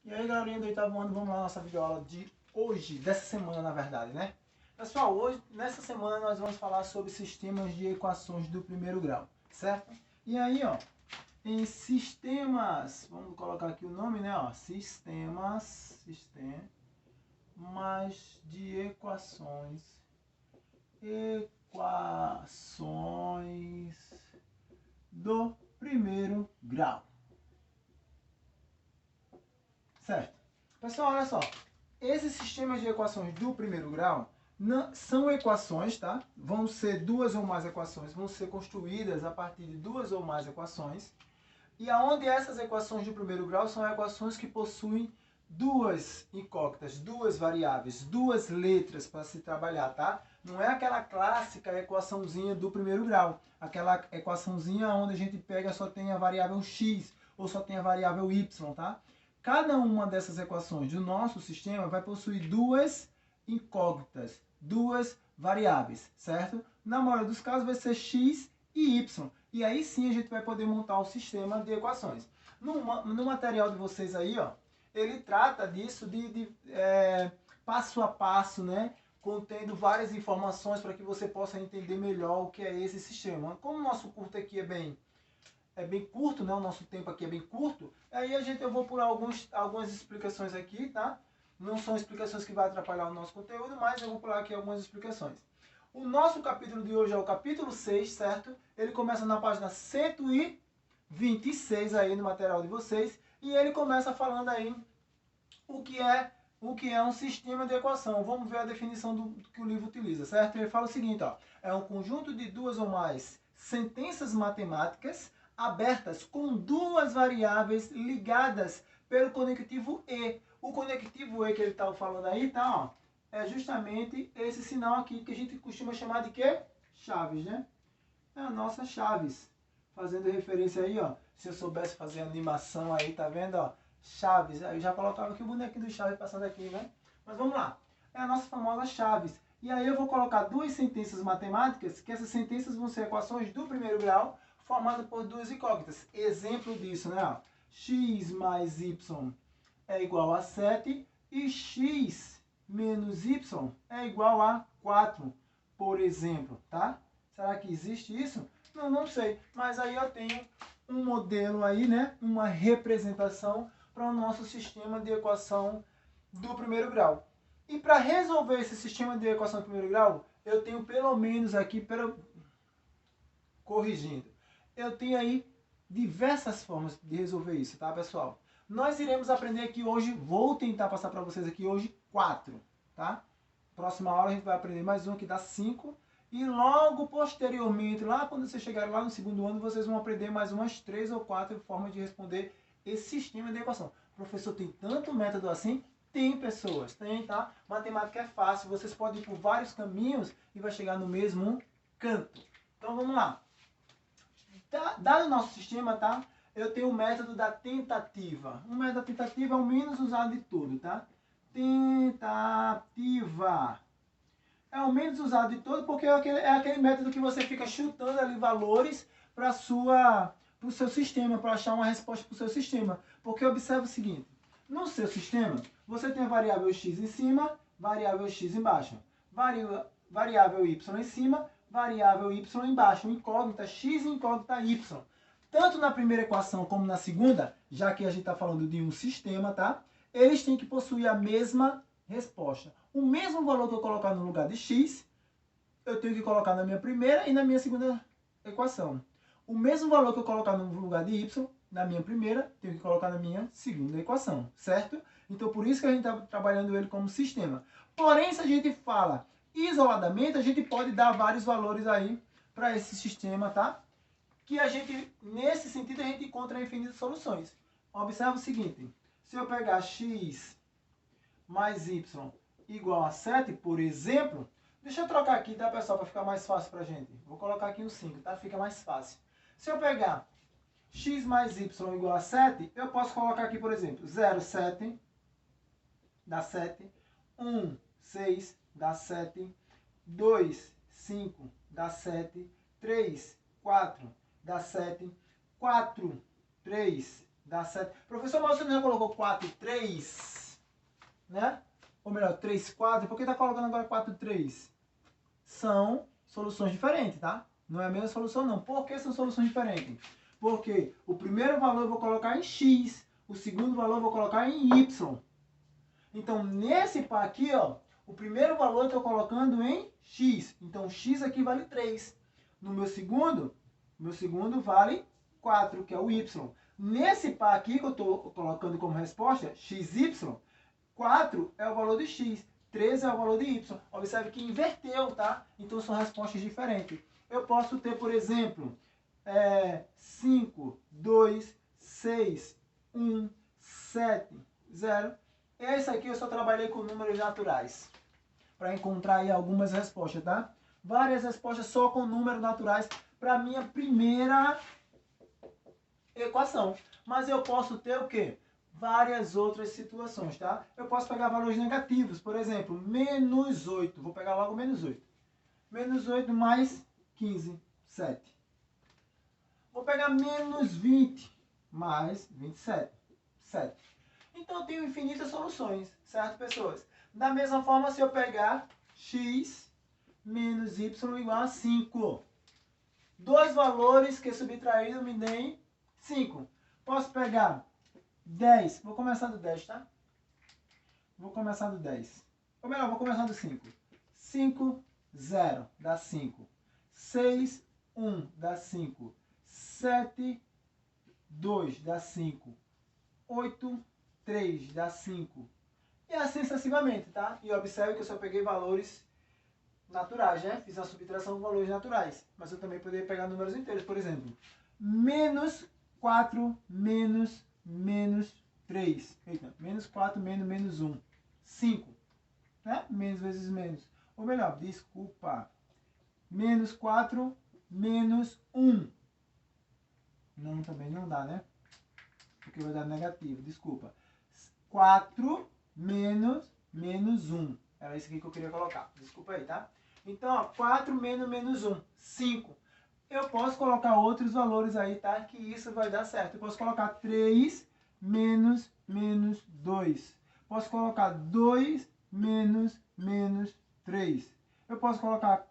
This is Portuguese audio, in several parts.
E aí, galerinha do oitavo ano, vamos lá na nossa videoaula de hoje, dessa semana, na verdade, né? Pessoal, hoje, nessa semana, nós vamos falar sobre sistemas de equações do primeiro grau, certo? E aí, ó, em sistemas, vamos colocar aqui o nome, né? Ó, sistemas de equações do primeiro grau. Certo? Pessoal, olha só. Esses sistemas de equações do primeiro grau são equações, tá? Vão ser duas ou mais equações, vão ser construídas a partir de duas ou mais equações. E aonde essas equações de primeiro grau são equações que possuem duas incógnitas, duas variáveis, duas letras para se trabalhar, tá? Não é aquela clássica equaçãozinha do primeiro grau, aquela equaçãozinha onde a gente pega só tem a variável x ou só tem a variável y, tá? Cada uma dessas equações do nosso sistema vai possuir duas incógnitas, duas variáveis, certo? Na maioria dos casos vai ser x e y. E aí sim a gente vai poder montar o sistema de equações. No material de vocês aí, ó, ele trata disso de passo a passo, né? Contendo várias informações para que você possa entender melhor o que é esse sistema. Como o nosso curso aqui é bem curto, né? O nosso tempo aqui é bem curto. Aí eu vou por algumas explicações aqui, tá? Não são explicações que vão atrapalhar o nosso conteúdo, mas eu vou pular aqui algumas explicações. O nosso capítulo de hoje é o capítulo 6, certo? Ele começa na página 126 aí no material de vocês. E ele começa falando aí o que é um sistema de equação. Vamos ver a definição do que o livro utiliza, certo? Ele fala o seguinte, ó. É um conjunto de duas ou mais sentenças matemáticas abertas com duas variáveis ligadas pelo conectivo E. O conectivo E que ele está falando aí, tá, ó, é justamente esse sinal aqui que a gente costuma chamar de quê? Chaves, né? É a nossa chaves. Fazendo referência aí, ó, se eu soubesse fazer animação aí, tá vendo, ó? Chaves, aí eu já colocava aqui o bonequinho do Chaves passando aqui, né? Mas vamos lá. É a nossa famosa chaves. E aí eu vou colocar duas sentenças matemáticas, que essas sentenças vão ser equações do primeiro grau, formadas por duas incógnitas. Exemplo disso, né? Ó, x mais y é igual a 7 e x menos y é igual a 4, por exemplo, tá? Será que existe isso? Não sei. Mas aí eu tenho um modelo aí, né? Uma representação para o nosso sistema de equação do primeiro grau. E para resolver esse sistema de equação do primeiro grau, eu tenho pelo menos aqui, corrigindo, eu tenho aí diversas formas de resolver isso, tá, pessoal? Nós iremos aprender aqui hoje, vou tentar passar para vocês aqui hoje 4, tá? Próxima aula a gente vai aprender mais uma que dá 5. E logo posteriormente, lá quando vocês chegarem lá no segundo ano, vocês vão aprender mais umas 3 ou 4 formas de responder esse sistema de equação. Professor, tem tanto método assim? Tem, pessoas, tem, tá? Matemática é fácil, vocês podem ir por vários caminhos e vai chegar no mesmo canto. Então vamos lá. Dado o nosso sistema, tá? Eu tenho o método da tentativa. O método da tentativa é o menos usado de tudo, tá? Tentativa. É o menos usado de todo porque é aquele método que você fica chutando ali valores para o seu sistema, para achar uma resposta para o seu sistema. Porque observa o seguinte, no seu sistema, você tem a variável x em cima, variável x embaixo, variável y em cima, variável y embaixo, incógnita x e incógnita y. Tanto na primeira equação como na segunda, já que a gente está falando de um sistema, tá? Eles têm que possuir a mesma resposta. O mesmo valor que eu colocar no lugar de x, eu tenho que colocar na minha primeira e na minha segunda equação. O mesmo valor que eu colocar no lugar de y, na minha primeira, tenho que colocar na minha segunda equação, certo? Então, por isso que a gente está trabalhando ele como sistema. Porém, se a gente fala isoladamente, a gente pode dar vários valores aí para esse sistema, tá? Que a gente, nesse sentido, a gente encontra infinitas soluções. Observa o seguinte, se eu pegar x mais y igual a 7, por exemplo, deixa eu trocar aqui, tá, pessoal, para ficar mais fácil para a gente. Vou colocar aqui um 5, tá? Fica mais fácil. Se eu pegar x mais y igual a 7, eu posso colocar aqui, por exemplo, 0, 7, dá 7, 1, 6, dá 7, 2, 5, dá 7, 3, 4, dá 7, 4, 3, dá 7. Professor, mas você não já colocou 4 e 3? Né? Ou melhor, 3, 4. Por que está colocando agora 4 e 3? São soluções diferentes, tá? Não é a mesma solução, não. Por que são soluções diferentes? Porque o primeiro valor eu vou colocar em x, o segundo valor eu vou colocar em y. Então, nesse par aqui, ó, o primeiro valor eu estou colocando em x. Então, x aqui vale 3. No meu segundo vale 4, que é o y. Nesse par aqui que eu estou colocando como resposta, xy, 4 é o valor de x, 3 é o valor de y. Observe que inverteu, tá? Então, são respostas diferentes. Eu posso ter, por exemplo, 5, 2, 6, 1, 7, 0. Esse aqui eu só trabalhei com números naturais, para encontrar aí algumas respostas, tá? Várias respostas só com números naturais para minha primeira equação. Mas eu posso ter o quê? Várias outras situações, tá? Eu posso pegar valores negativos, por exemplo, menos 8. Vou pegar logo menos 8. Menos 8 mais 15, 7. Vou pegar menos 20 mais 27, 7. Então, eu tenho infinitas soluções, certo, pessoas? Da mesma forma, se eu pegar x menos y igual a 5. Dois valores que subtraído me deem 5. Posso pegar 10. Vou começar do 10, tá? Vou começar do 10. Ou melhor, vou começar do 5. 5, 0 dá 5. 6, 1 dá 5. 7, 2 dá 5. 8, 3 dá 5. E assim sucessivamente, tá? E observe que eu só peguei valores naturais, né? Fiz a subtração de valores naturais. Mas eu também poderia pegar números inteiros, por exemplo. Menos 4 menos 3. Eita, menos 4 menos 1. 5. Né? Menos vezes menos. Ou melhor, desculpa. Menos 4 menos 1. Não, também não dá, né? Porque vai dar negativo, desculpa. 4 menos 1. Era isso aqui que eu queria colocar. Desculpa aí, tá? Então, ó, 4 menos 1. 5. Eu posso colocar outros valores aí, tá? Que isso vai dar certo. Eu posso colocar 3 menos 2. Posso colocar 2 menos 3. Eu posso colocar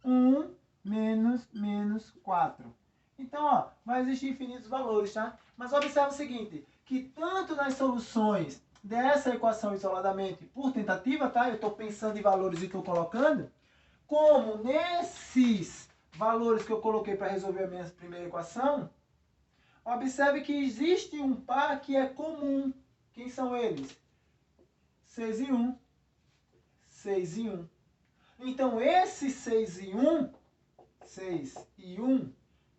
1 menos 4. Então, ó, vai existir infinitos valores, tá? Mas observe o seguinte, que tanto nas soluções dessa equação isoladamente por tentativa, tá? Eu estou pensando em valores e estou colocando, como nesses valores que eu coloquei para resolver a minha primeira equação, observe que existe um par que é comum. Quem são eles? 6 e 1. 6 e 1. Então, esse 6 e 1, 6 e 1,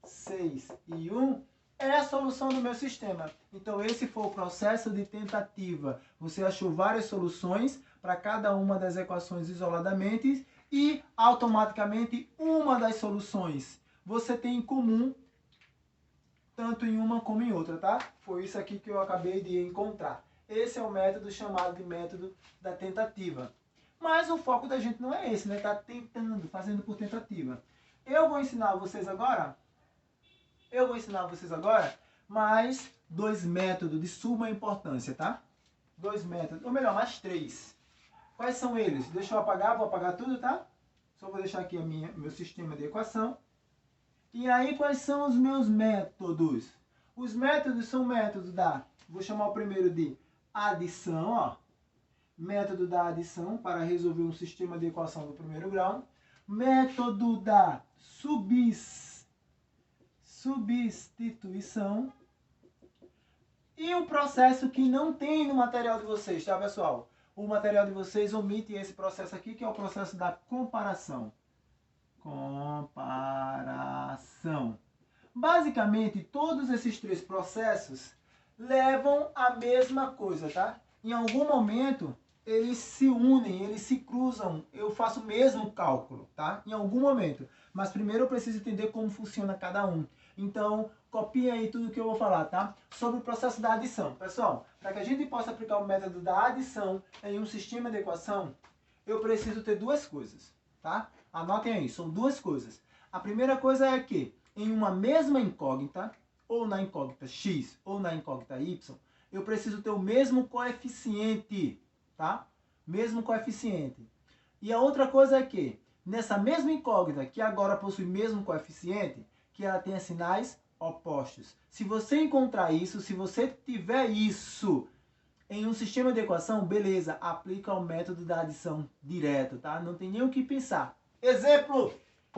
6 e 1, é a solução do meu sistema. Então, esse foi o processo de tentativa. Você achou várias soluções para cada uma das equações isoladamente e, automaticamente, uma das soluções você tem em comum, tanto em uma como em outra, tá? Foi isso aqui que eu acabei de encontrar. Esse é o método chamado de método da tentativa. Mas o foco da gente não é esse, né? Tá tentando, fazendo por tentativa. Eu vou ensinar vocês agora mais dois métodos de suma importância, tá? Dois métodos, ou melhor, mais três. Quais são eles? Deixa eu apagar, vou apagar tudo, tá? Só vou deixar aqui meu sistema de equação. E aí, quais são os meus métodos? Os métodos são métodos da... Vou chamar o primeiro de adição, ó. Método da adição para resolver um sistema de equação do primeiro grau. Método da substituição. E um processo que não tem no material de vocês, tá, pessoal? O material de vocês omite esse processo aqui, que é o processo da comparação. Comparação. Basicamente, todos esses três processos levam à mesma coisa, tá? Em algum momento, eles se unem, eles se cruzam. Eu faço o mesmo cálculo, tá? Em algum momento. Mas primeiro eu preciso entender como funciona cada um. Então, copie aí tudo que eu vou falar, tá? Sobre o processo da adição. Pessoal, para que a gente possa aplicar o método da adição em um sistema de equação, eu preciso ter duas coisas, tá? Anotem aí, são duas coisas. A primeira coisa é que, em uma mesma incógnita, ou na incógnita x ou na incógnita y, eu preciso ter o mesmo coeficiente, tá? Mesmo coeficiente. E a outra coisa é que, nessa mesma incógnita, que agora possui mesmo coeficiente, que ela tenha sinais opostos. Se você encontrar isso, se você tiver isso em um sistema de equação, beleza, aplica o método da adição direto, tá? Não tem nem o que pensar. Exemplo!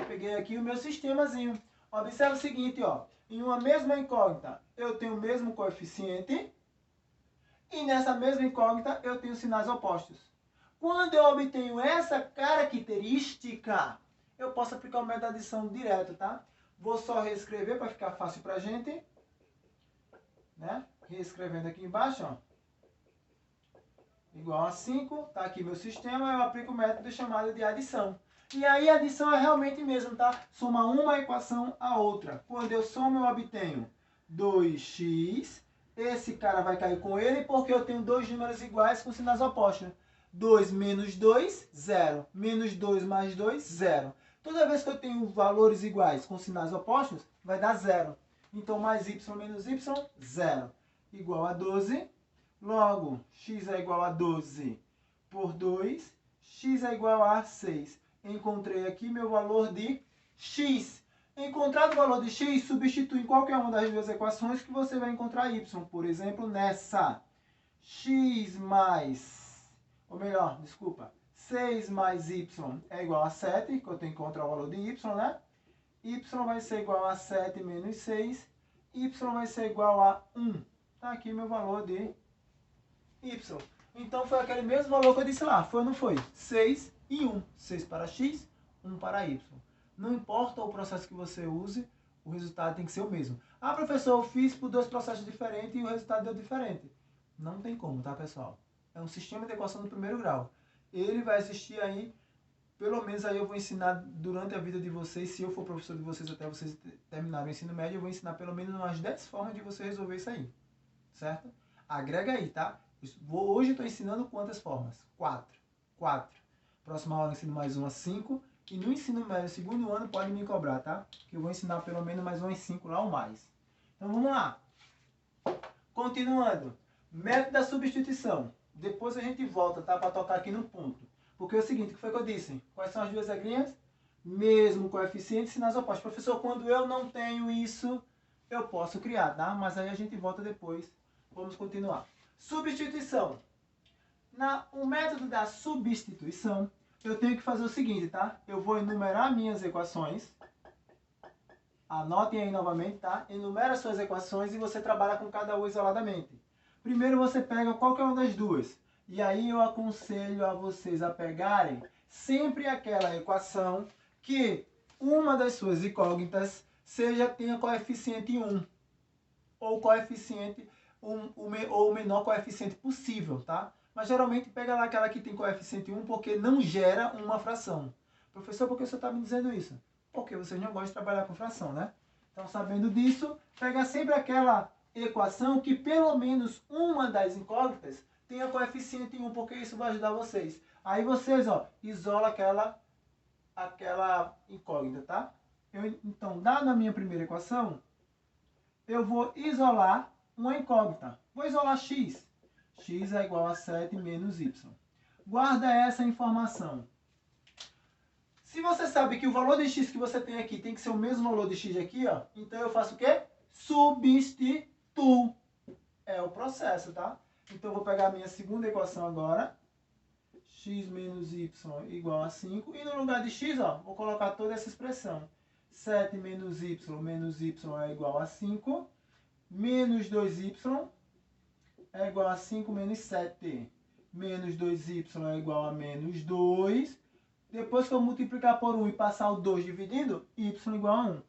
Peguei aqui o meu sistemazinho. Observe o seguinte, ó. Em uma mesma incógnita, eu tenho o mesmo coeficiente. E nessa mesma incógnita, eu tenho sinais opostos. Quando eu obtenho essa característica, eu posso aplicar o método da adição direto, tá? Vou só reescrever para ficar fácil pra gente. Né? Reescrevendo aqui embaixo, ó. Igual a 5, tá aqui meu sistema, eu aplico o método chamado de adição. E aí a adição é realmente mesmo, tá? Soma uma equação a outra. Quando eu somo, eu obtenho 2x. Esse cara vai cair com ele porque eu tenho dois números iguais com sinais opostos. 2 menos 2, 0. Menos 2 mais 2, 0. Toda vez que eu tenho valores iguais com sinais opostos, vai dar 0. Então, mais y menos y, 0. Igual a 12. Logo, x é igual a 12 por 2. X é igual a 6. Encontrei aqui meu valor de x. Encontrado o valor de x, substitui em qualquer uma das duas equações que você vai encontrar y. Por exemplo, nessa. X mais... Ou melhor, desculpa. 6 mais y é igual a 7, que eu tenho que encontrar o valor de y, né? Y vai ser igual a 7 menos 6. Y vai ser igual a 1. Tá aqui meu valor de y. Então foi aquele mesmo valor que eu disse lá. Foi ou não foi? 6 e 1. 6 para x, 1 para y. Não importa o processo que você use, o resultado tem que ser o mesmo. Ah, professor, eu fiz por dois processos diferentes e o resultado deu diferente. Não tem como, tá, pessoal? É um sistema de equação do primeiro grau. Ele vai existir aí, pelo menos aí eu vou ensinar durante a vida de vocês, se eu for professor de vocês até vocês terminarem o ensino médio, eu vou ensinar pelo menos umas 10 formas de você resolver isso aí. Certo? Agrega aí, tá? Hoje eu estou ensinando quantas formas? 4. Próxima aula eu ensino mais umas 5. E no ensino médio, segundo ano, pode me cobrar, tá? Que eu vou ensinar pelo menos mais umas 5 lá ou mais. Então vamos lá. Continuando. Método da substituição. Depois a gente volta, tá? Para tocar aqui no ponto. Porque é o seguinte, o que foi que eu disse? Quais são as duas regrinhas? Mesmo coeficiente, sinais opostos. Professor, quando eu não tenho isso, eu posso criar, tá? Mas aí a gente volta depois. Vamos continuar. Substituição. O método da substituição, eu tenho que fazer o seguinte, tá? Eu vou enumerar minhas equações. Anotem aí novamente, tá? Enumera suas equações e você trabalha com cada uma isoladamente. Primeiro você pega qualquer uma das duas. E aí eu aconselho a vocês a pegarem sempre aquela equação que uma das suas incógnitas tenha coeficiente 1. Ou coeficiente ou o menor coeficiente possível, tá? Mas geralmente pega lá aquela que tem coeficiente 1 porque não gera uma fração. Professor, por que você está me dizendo isso? Porque vocês não gostam de trabalhar com fração, né? Então, sabendo disso, pega sempre aquela equação que pelo menos uma das incógnitas tenha coeficiente 1, porque isso vai ajudar vocês. Aí vocês, ó, isola aquela incógnita, tá? Então, dada a minha primeira equação, eu vou isolar uma incógnita. Vou isolar x. X é igual a 7 menos y. Guarda essa informação. Se você sabe que o valor de x que você tem aqui tem que ser o mesmo valor de x aqui, ó, então eu faço o quê? Substituo. É o processo, tá? Então eu vou pegar a minha segunda equação agora. X menos y igual a 5. E no lugar de x, ó, vou colocar toda essa expressão. 7 menos y é igual a 5. Menos 2y é igual a 5 menos 7. Menos 2y é igual a menos 2. Depois que eu multiplicar por 1 e passar o 2 dividindo, y igual a 1.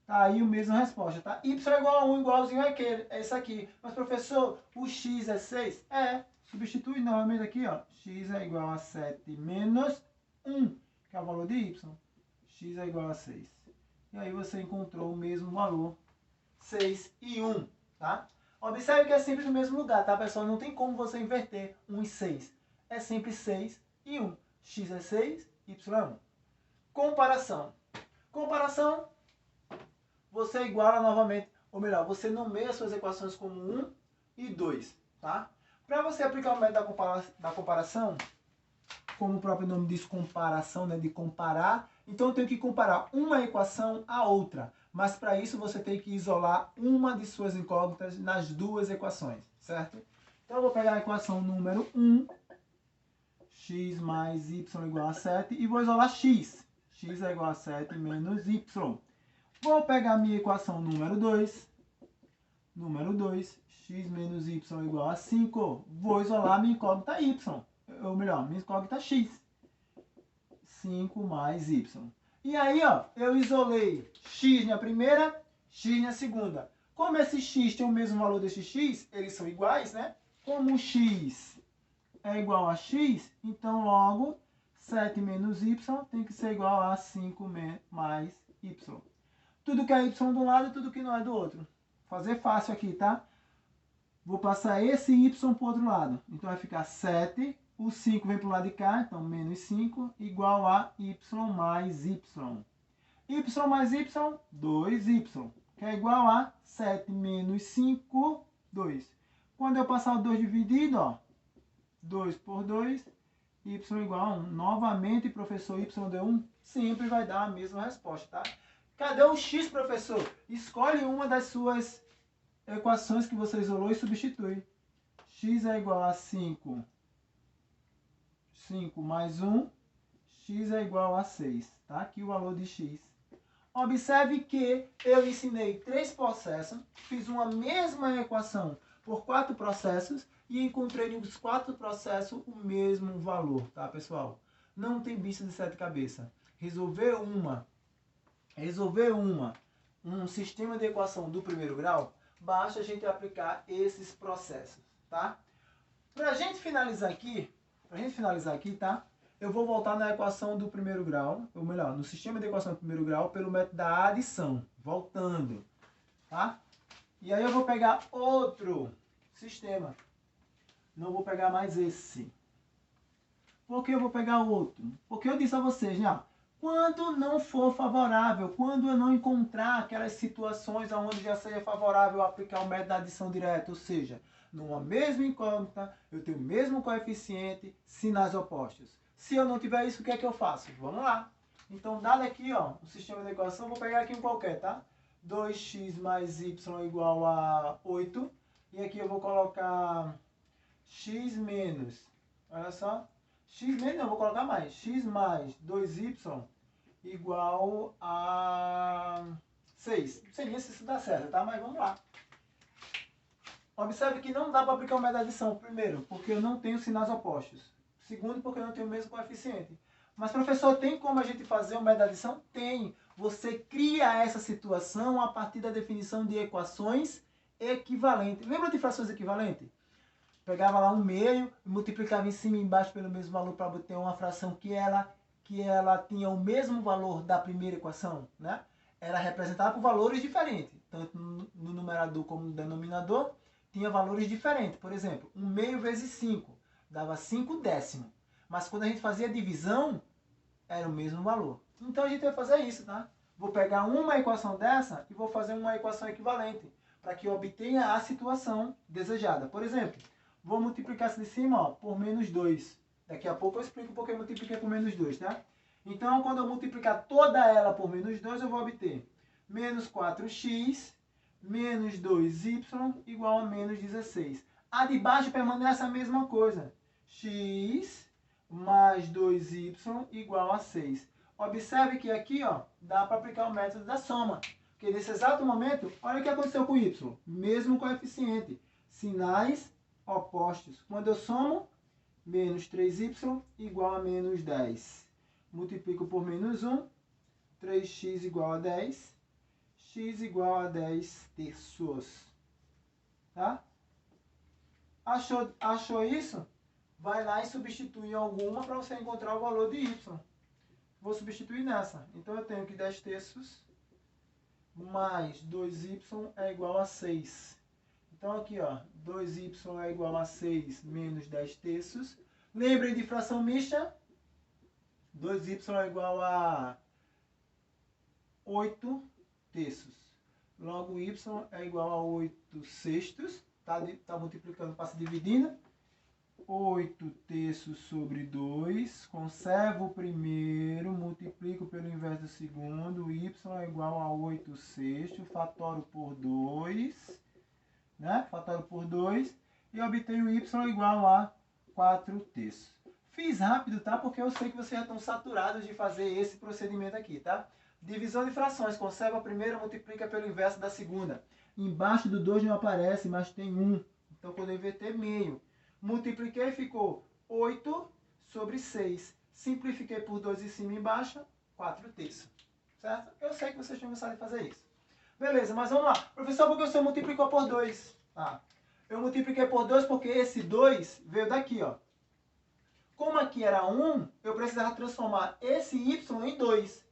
Tá aí a mesma resposta, tá? Y é igual a 1, igualzinho àquele. É isso aqui. Mas, professor, o x é 6? É. Substitui novamente aqui, ó. X é igual a 7 menos 1, que é o valor de y. X é igual a 6. E aí você encontrou o mesmo valor. 6 e 1, tá? Observe que é sempre no mesmo lugar, tá, pessoal? Não tem como você inverter 1 e 6. É sempre 6 e 1. X é 6, y é 1. Comparação. Comparação. você iguala novamente, ou melhor, você nomeia suas equações como 1 e 2, tá? Para você aplicar o método da comparação, como o próprio nome diz, comparação, né, de comparar, então eu tenho que comparar uma equação à outra. Mas para isso você tem que isolar uma de suas incógnitas nas duas equações, certo? Então eu vou pegar a equação número 1, x mais y igual a 7, e vou isolar x. X é igual a 7 menos y. Vou pegar a minha equação número 2, x menos y igual a 5. Vou isolar a minha incógnita y, ou melhor, minha incógnita x. 5 mais y. E aí, ó, eu isolei x na primeira, x na segunda. Como esse x tem o mesmo valor desse x, eles são iguais, né? Como x é igual a x, então logo 7 menos y tem que ser igual a 5 mais y. Tudo que é y de um lado e tudo que não é do outro. Fazer fácil aqui, tá? Vou passar esse y para o outro lado. Então vai ficar 7, o 5 vem para o lado de cá, então menos 5, igual a y mais y. Y mais y, 2y, que é igual a 7 menos 5, 2. Quando eu passar o 2 dividido, ó, 2 por 2, y igual a 1. Novamente, professor, y deu 1, sempre vai dar a mesma resposta, tá? Cadê o x, professor? Escolhe uma das suas equações que você isolou e substitui. X é igual a 5. 5 mais 1. X é igual a 6. Tá aqui o valor de x. Observe que eu ensinei 3 processos, fiz uma mesma equação por 4 processos e encontrei nos 4 processos o mesmo valor, tá, pessoal? Não tem bicho de 7 cabeças. Resolver um sistema de equação do primeiro grau, basta a gente aplicar esses processos, tá? Para a gente finalizar aqui, tá? Eu vou voltar na equação do primeiro grau, ou melhor, no sistema de equação do primeiro grau, pelo método da adição, voltando, tá? E aí eu vou pegar outro sistema. Não vou pegar mais esse. Por que eu vou pegar outro? Porque eu disse a vocês, já, quando não for favorável, quando eu não encontrar aquelas situações onde já seja favorável aplicar o método da adição direta, ou seja, numa mesma incógnita, eu tenho o mesmo coeficiente, sinais opostos. Se eu não tiver isso, o que é que eu faço? Vamos lá. Então, dado aqui, ó, o sistema de equação, vou pegar aqui um qualquer, tá? 2x mais y igual a 8. E aqui eu vou colocar x menos, olha só, x menos não, vou colocar mais, x mais 2y igual a 6. Não sei nem se isso dá certo, tá? Mas vamos lá. Observe que não dá para aplicar o método de adição, primeiro, porque eu não tenho sinais opostos. Segundo, porque eu não tenho o mesmo coeficiente. Mas, professor, tem como a gente fazer o método de adição? Tem. Você cria essa situação a partir da definição de equações equivalentes. Lembra de frações equivalentes? Pegava lá um meio, multiplicava em cima e embaixo pelo mesmo valor para obter uma fração que ela tinha o mesmo valor da primeira equação, né? Era representada por valores diferentes, tanto no numerador como no denominador, tinha valores diferentes. Por exemplo, 1 meio vezes 5 dava 5 décimos. Mas quando a gente fazia divisão, era o mesmo valor. Então a gente vai fazer isso, tá? Vou pegar uma equação dessa e vou fazer uma equação equivalente, para que eu obtenha a situação desejada. Por exemplo, vou multiplicar essa de cima, ó, por menos 2. Daqui a pouco eu explico porque eu multipliquei por menos 2, tá? Então, quando eu multiplicar toda ela por menos 2, eu vou obter menos 4x menos 2y igual a menos 16. A de baixo permanece a mesma coisa. X mais 2y igual a 6. Observe que aqui, ó, dá para aplicar o método da soma. Porque nesse exato momento, olha o que aconteceu com y. Mesmo coeficiente. Sinais opostos. Quando eu somo, menos 3y igual a menos 10. Multiplico por menos 1. 3x igual a 10. X igual a 10 terços. Tá? Achou isso? Vai lá e substitui alguma para você encontrar o valor de y. Vou substituir nessa. Então eu tenho que 10 terços mais 2y é igual a 6. Então aqui, ó, 2y é igual a 6 menos 10 terços. Lembrem de fração mista? 2y é igual a 8 terços. Logo, y é igual a 8 sextos. Tá multiplicando, passa dividindo. 8 terços sobre 2. Conservo o primeiro, multiplico pelo inverso do segundo. Y é igual a 8 sextos. Fatoro por 2. Né? Fatoro por 2. E obtenho y igual a 4 terços. Fiz rápido, tá? Porque eu sei que vocês já estão saturados de fazer esse procedimento aqui, tá? Divisão de frações. Conserva a primeira, multiplica pelo inverso da segunda. Embaixo do 2 não aparece, mas tem 1. Então, quando eu inverter, meio. Multipliquei, ficou 8 sobre 6. Simplifiquei por 2 em cima e embaixo, 4 terços. Certo? Eu sei que vocês tinham gostado de fazer isso. Beleza, mas vamos lá. Professor, por que o senhor multiplicou por 2? Eu multipliquei por 2 porque esse 2 veio daqui, ó. Como aqui era 1, eu precisava transformar esse y em 2.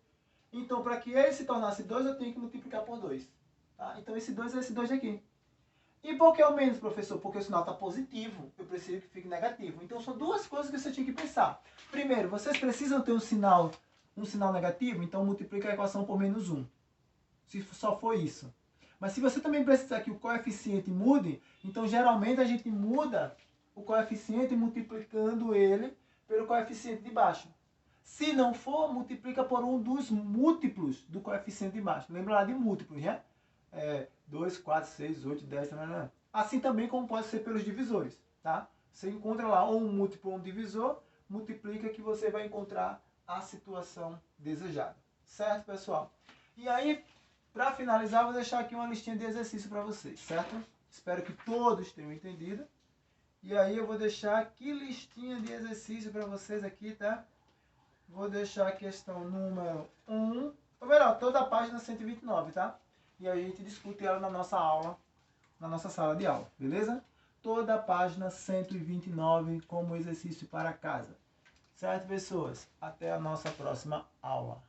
Então, para que ele se tornasse 2, eu tenho que multiplicar por 2. Tá? Então, esse 2 é esse 2 aqui. E por que o menos, professor? Porque o sinal está positivo. Eu preciso que fique negativo. Então, são duas coisas que você tinha que pensar. Primeiro, vocês precisam ter um sinal negativo, então multiplica a equação por menos 1. Se só for isso. Mas se você também precisar que o coeficiente mude, então geralmente a gente muda o coeficiente multiplicando ele pelo coeficiente de baixo. Se não for, multiplica por um dos múltiplos do coeficiente de baixo. Lembra lá de múltiplos, né? 2, 4, 6, 8, 10, assim também como pode ser pelos divisores, tá? Você encontra lá ou um múltiplo ou um divisor, multiplica que você vai encontrar a situação desejada. Certo, pessoal? E aí, para finalizar, vou deixar aqui uma listinha de exercício para vocês, certo? Espero que todos tenham entendido. E aí eu vou deixar aqui listinha de exercício para vocês aqui, tá? Vou deixar a questão número 1, ou melhor, toda a página 129, tá? E a gente discute ela na nossa aula, na nossa sala de aula, beleza? Toda a página 129 como exercício para casa. Certo, pessoas? Até a nossa próxima aula.